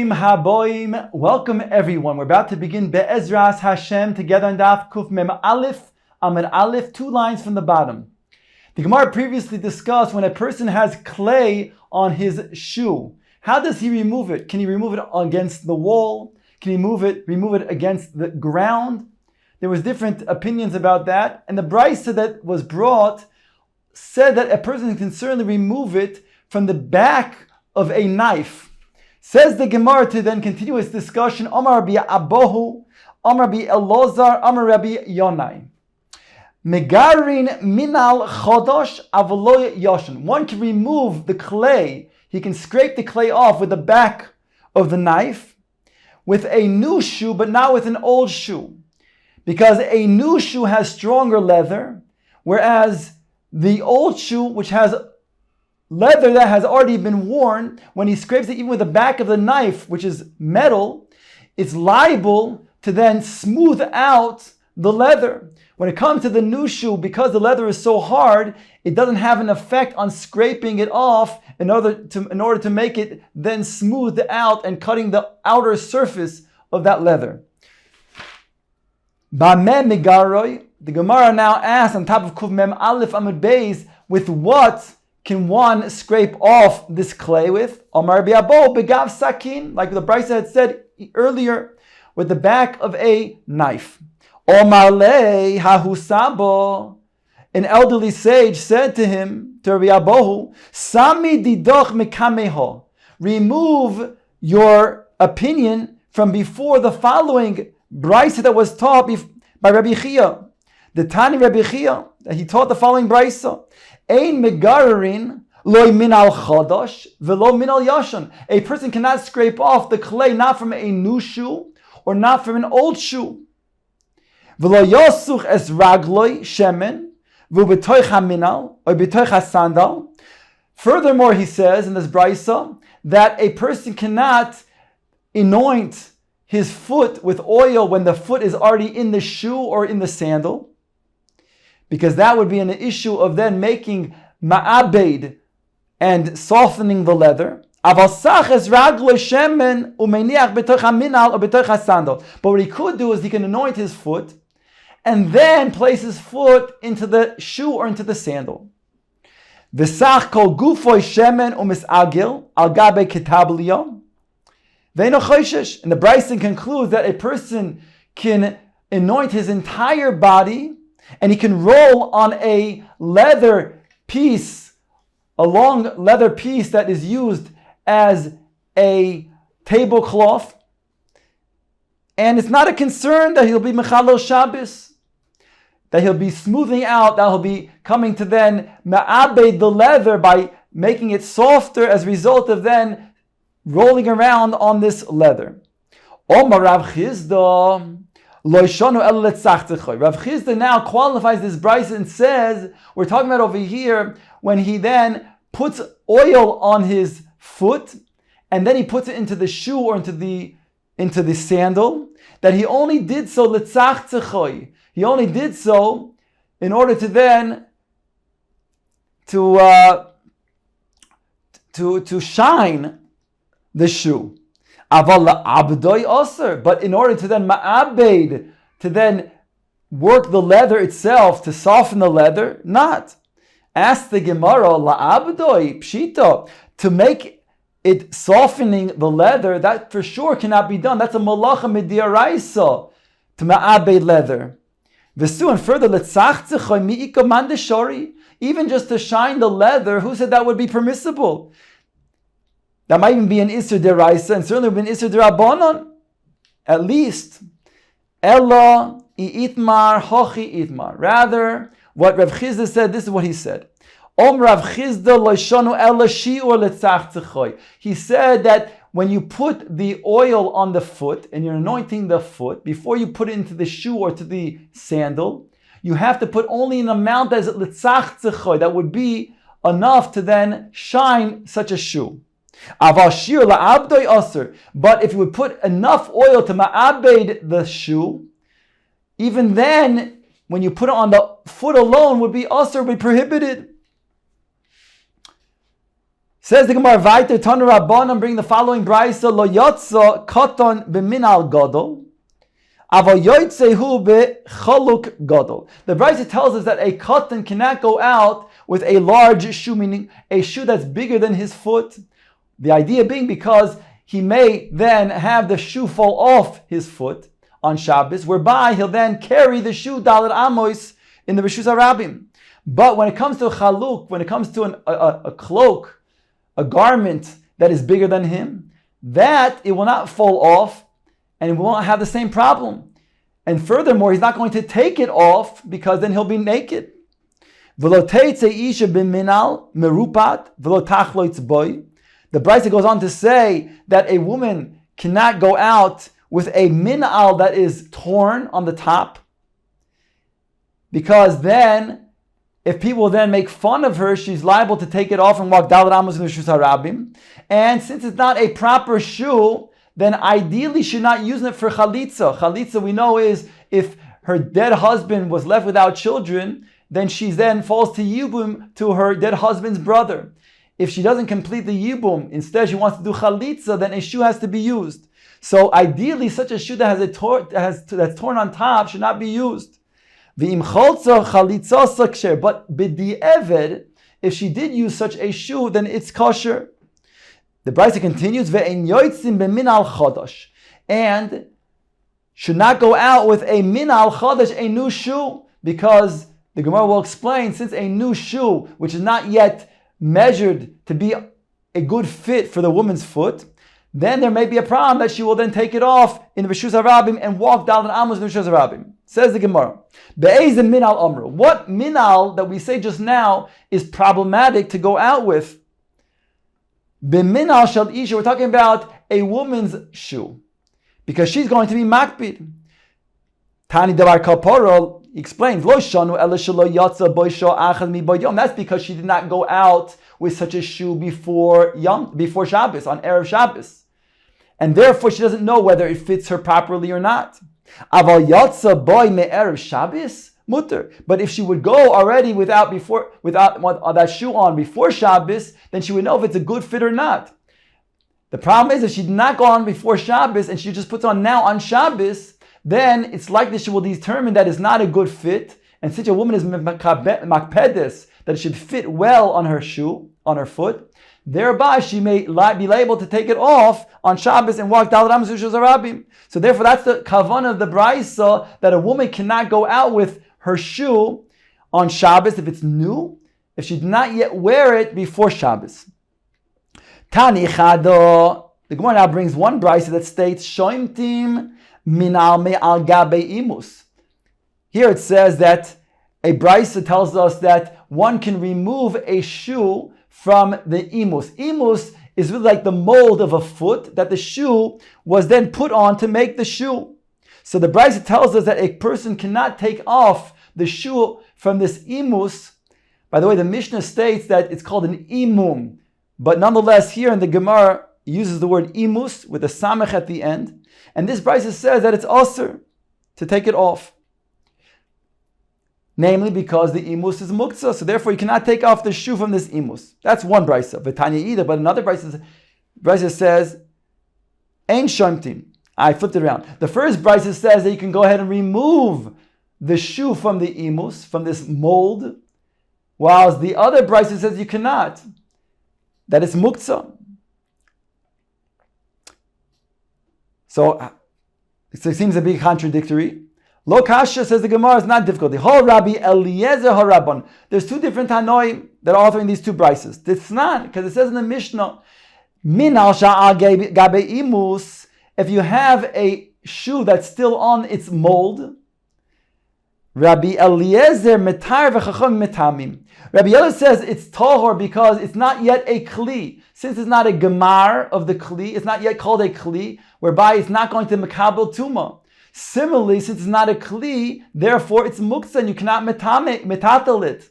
Bruchim haboim. Welcome everyone. We're about to begin Be'ezras Hashem together on Daf Kuf Mem Aleph, Amud Aleph, 2 lines from the bottom. The Gemara previously discussed when a person has clay on his shoe. How does he remove it? Can he remove it against the wall? Can he remove it against the ground? There was different opinions about that. And the brisa that was brought said that a person can certainly remove it from the back of a knife. Says the Gemara to then continue its discussion, Amar Rabbi Abohu, Amar Rabbi Elozar, Amar Rabbi Yonai. Megarin minal chodosh avoloy yoshin. One can remove the clay, he can scrape the clay off with the back of the knife with a new shoe, but not with an old shoe. Because a new shoe has stronger leather, whereas the old shoe, which has leather that has already been worn, when he scrapes it even with the back of the knife, which is metal, it's liable to then smooth out the leather. When it comes to the new shoe, because the leather is so hard, it doesn't have an effect on scraping it off in order to make it then smoothed out and cutting the outer surface of that leather. Ba'meh megaroi, the Gemara now asks on top of Kuv Mem Aleph Amud Beis, with what can one scrape off this clay with? Amar Biabo begav sakin, like the brisa had said earlier, with the back of a knife. Omar le hahusabo, an elderly sage said to him, to Rabbi Abohu, Sami didoch mekameho, remove your opinion from before the following brisa that was taught by Rabbi Chia. The Tani Rabbi Chia, that he taught the following brisa. Ein megarin loy min al chodosh velo min al yashan. A person cannot scrape off the clay not from a new shoe or not from an old shoe. Velo yosuch es ragloi shemen vu betoich haminal or betoich hasandal. Furthermore, he says in this brisa that a person cannot anoint his foot with oil when the foot is already in the shoe or in the sandal, because that would be an issue of then making ma'abed and softening the leather. But what he could do is he can anoint his foot and then place his foot into the shoe or into the sandal. And the Bryson concludes that a person can anoint his entire body and he can roll on a leather piece, a long leather piece that is used as a tablecloth. And it's not a concern that he'll be Mechalel Shabbos, that he'll be smoothing out, that he'll be coming to then ma'abed the leather by making it softer as a result of then rolling around on this leather. Omar Rav Chizda, Rav Chizda now qualifies this brisa and says, we're talking about over here when he then puts oil on his foot and then he puts it into the shoe or into the sandal, that he only did so letzachtzechoi. He only did so in order to then to shine the shoe. But in order to then ma'abed, to then work the leather itself, to soften the leather, not. Ask the Gemara, la'abdoi, pshito, to make it softening the leather, that for sure cannot be done. That's a malacha midiaraisa, to ma'abed leather. Vesu, and further, letzachtzechoi mi'iko mandeshori, even just to shine the leather, who said that would be permissible? That might even be an Isser Deraisa, and certainly would be an Isser Derabanan. At least, Ella i'itmar hochi itmar. Rather, what Rav Chizda said, this is what he said. Om Rav Chizda loishanu ella shi'ur letzachtzechoi. He said that when you put the oil on the foot, and you're anointing the foot, before you put it into the shoe or to the sandal, you have to put only an amount that is letzachtzechoi, that would be enough to then shine such a shoe. But if you would put enough oil to ma'abed the shoe, even then, when you put it on the foot alone, would be also be prohibited. Says the Gemara, Vaiter Tanu Rabbanan, bring the following brayso: Lo yotza katon b'minal gadol, avo yotzehu bechaluk gadol. The brayso tells us that a katan cannot go out with a large shoe, meaning a shoe that's bigger than his foot. The idea being because he may then have the shoe fall off his foot on Shabbos, whereby he'll then carry the shoe Dalet Amos in the Rishus HaRabim. But when it comes to a chaluk, when it comes to a cloak, a garment that is bigger than him, that it will not fall off and it won't have the same problem. And furthermore, he's not going to take it off because then he'll be naked. The Brisa goes on to say that a woman cannot go out with a minal that is torn on the top, because then if people then make fun of her, she's liable to take it off and walk Dalet Amos in the Rishus HaRabim. And since it's not a proper shoe, then ideally she's not using it for chalitza. Chalitza, we know, is if her dead husband was left without children, then she then falls to yibum to her dead husband's brother. If she doesn't complete the yibum, instead she wants to do chalitza, then a shoe has to be used. So ideally, such a shoe that has that's torn on top should not be used. But b'di'eved, if she did use such a shoe, then it's kosher. The Brisa continues, and should not go out with a minal chadash, a new shoe, because the Gemara will explain, since a new shoe, which is not yet measured to be a good fit for the woman's foot, then there may be a problem that she will then take it off in the Rishus HaRabim and walk down the Amos in the Rishus HaRabim. Says the Gemara, Be'ezim minal amru. What minal that we say just now is problematic to go out with? Be'minal shal isha. We're talking about a woman's shoe, because she's going to be makbid. Tani davar kaporo explains, Lo shanu ela shelo yatsa boisho achad mi bayom. That's because she did not go out with such a shoe before Shabbos, on Erev Shabbos. And therefore she doesn't know whether it fits her properly or not. Aval yatsa boy me Erev Shabbos mutter. But if she would go already without that shoe on before Shabbos, then she would know if it's a good fit or not. The problem is, if she did not go on before Shabbos and she just puts on now on Shabbos, then it's likely she will determine that it's not a good fit. And since a woman is makpedes, that it should fit well on her shoe, on her foot, thereby she may be liable to take it off on Shabbos and walk Dalet Amos Rishus HaRabim. So therefore that's the kavanah of the Brisa, that a woman cannot go out with her shoe on Shabbos if it's new, if she did not yet wear it before Shabbos. Tani Chado, the Gemara now brings one Brisa that states, Shoimtim minal me'al gabe imus. Here it says that a Brisa tells us that one can remove a shoe from the imus. Imus is really like the mold of a foot that the shoe was then put on to make the shoe. So the Brisa tells us that a person cannot take off the shoe from this imus. By the way, the Mishnah states that it's called an imum, but nonetheless here in the Gemara uses the word imus with a samech at the end, and this Brisa says that it's asur to take it off. Namely because the imus is muktzah, so therefore you cannot take off the shoe from this imus. That's one Brisa. V'tanya either, but another Brisa says, Ein shomtim. I flipped it around. The first Brisa says that you can go ahead and remove the shoe from the imus, from this mold, whilst the other Brisa says you cannot. That it's muktzah. So it seems to be contradictory. Lo kasha, says the Gemara, is not difficult. The whole Rabbi Eliezer Harabban. There's two different Tanoim that are authoring these two Brises. It's not, because it says in the Mishnah, Minal sha'al gabe imus, if you have a shoe that's still on its mold, Rabbi Eliezer metar v'chacham metamim. Rabbi Eliezer says it's tahor because it's not yet a kli. Since it's not a gemar of the kli, it's not yet called a kli, whereby it's not going to mekabel tuma. Similarly, since it's not a kli, therefore it's muktzah and you cannot metatel it.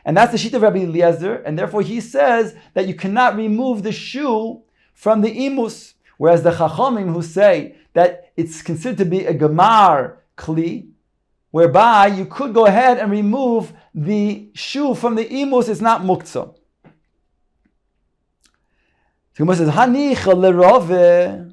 And that's the sheet of Rabbi Eliezer, and therefore he says that you cannot remove the shoe from the imus. Whereas the chachamim who say that it's considered to be a gemar kli, whereby you could go ahead and remove the shoe from the imus, is not muktzah. The Gemara says, Hanicha lerove.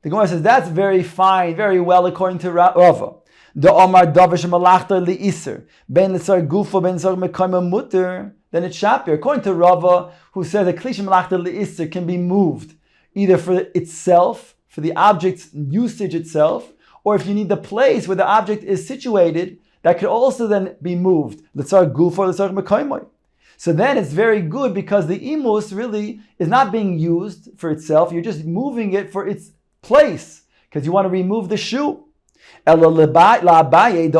The Gemara says, that's very fine, very well, according to Rava. The Omar Davish Malachta Li'iser. Ben Litzar Gufa, Ben Litzar Mekayma Mutter. Then it's Shapir. According to Rava, who says that Klish Malachta Li'iser can be moved either for itself, for the object's usage itself, or if you need the place where the object is situated, that could also then be moved. Litzar Gufa, Litzar Mekayma. So then it's very good because the imus really is not being used for itself. You're just moving it for its place because you want to remove the shoe. But according to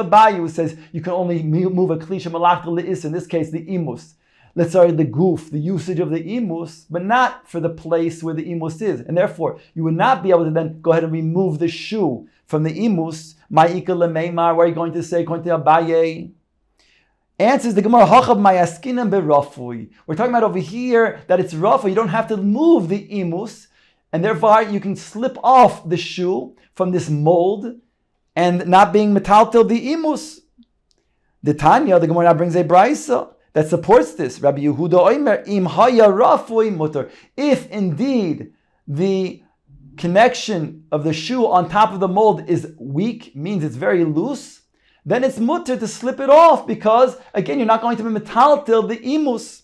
Abaye, who says you can only move a klisha malachta le'is, in this case the imus, the goof, the usage of the imus, but not for the place where the imus is, and therefore you would not be able to then go ahead and remove the shoe from the imus. Ma'ika lemeimar, what are you going to say according to Abaye? Answers the Gemara, Hachab mayaskinam berafui. We're talking about over here that it's rafu. You don't have to move the imus, and therefore you can slip off the shoe from this mold and not being metaltel the imus. The Tanya, the Gemara now brings a brisa that supports this. Rabbi Yehuda Oimer, im haya rafui mutter. If indeed the connection of the shoe on top of the mold is weak, means it's very loose, then it's mutter to slip it off because, again, you're not going to be metaltel the imus.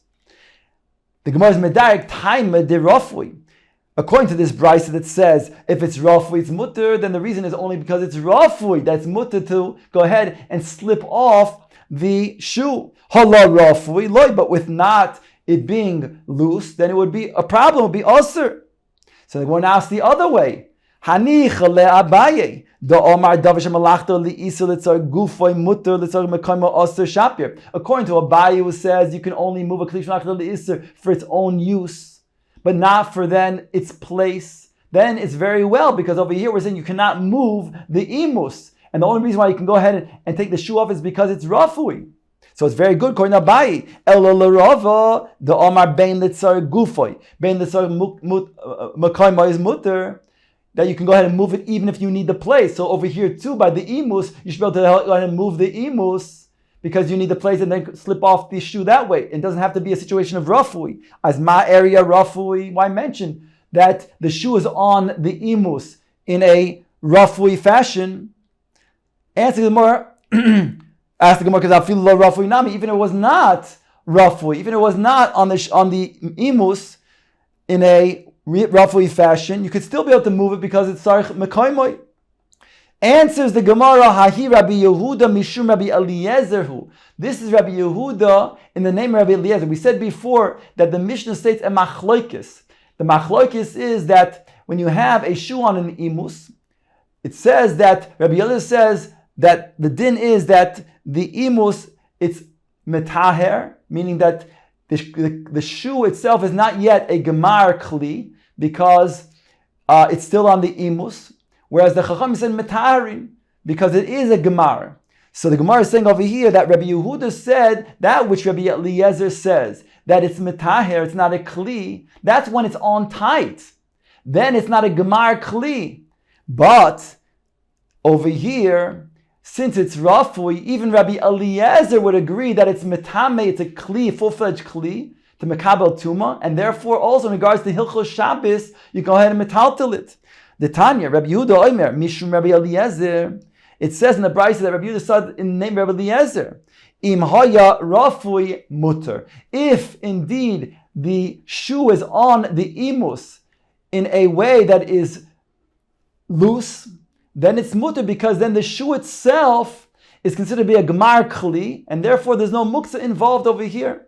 The Gemara is medarik taima de rafui. According to this brisa that says if it's rafui, it's mutter, then the reason is only because it's rafui that's mutter to go ahead and slip off the shoe. Hala rafui loy, but with not it being loose, then it would be a problem, it would be usher. So they want to ask the other way. Hanicha le'abaye. The Omar Davish Malachta li'isa litzar gufoy mutter litzar mekayma aser shapir. According to Abaye, who says you can only move a klish malachta li'isa for its own use, but not for then its place, then it's very well, because over here we're saying you cannot move the imus. And the only reason why you can go ahead and take the shoe off is because it's rafui. So it's very good, according to Abaye. Elo l'rava, the Omar bein litzar gufoy, bein litzar mekayma is mutter, that you can go ahead and move it even if you need the place. So over here too, by the imus, you should be able to go ahead and move the imus because you need the place and then slip off the shoe that way. It doesn't have to be a situation of rafui. As ma area rafui, why mention that the shoe is on the imus in a rafui fashion? Answer the more, ask the Gemara, because I feel low rafui nami, even if it was not rafui, even if it was not on the imus in a rafui fashion, you could still be able to move it because it's sarich mekaymoy. Answers the Gemara, Hahi Rabbi Yehuda Mishum Rabbi Eliezerhu. This is Rabbi Yehuda in the name of Rabbi Eliezer. We said before that the Mishnah states a machloikis. The machloikis is that when you have a shoe on an imus, it says that Rabbi Eliezer says that the din is that the imus, it's metaher, meaning that the shoe itself is not yet a gemar kli because it's still on the imus, whereas the Chacham said metaharin because it is a gemar. So the Gemara is saying over here that Rabbi Yehuda said that which Rabbi Eliezer says, that it's metaher, it's not a kli. That's when it's on tight. Then it's not a gemar kli. But over here, since it's rafui, even Rabbi Eliezer would agree that it's metame, it's a kli, full-fledged kli, to mekabel tuma, and therefore also in regards to Hilchos Shabbos, you go ahead and metaltel it. The Tanya, Rabbi Yehuda Oimer, Mishum Rabbi Eliezer, it says in the Brisa that Rabbi Yehuda said in the name of Rabbi Eliezer, Im haya rafui mutter. If indeed the shoe is on the imus in a way that is loose, then it's mutter because then the shoe itself is considered to be a gemar kli, and therefore there's no muksa involved over here.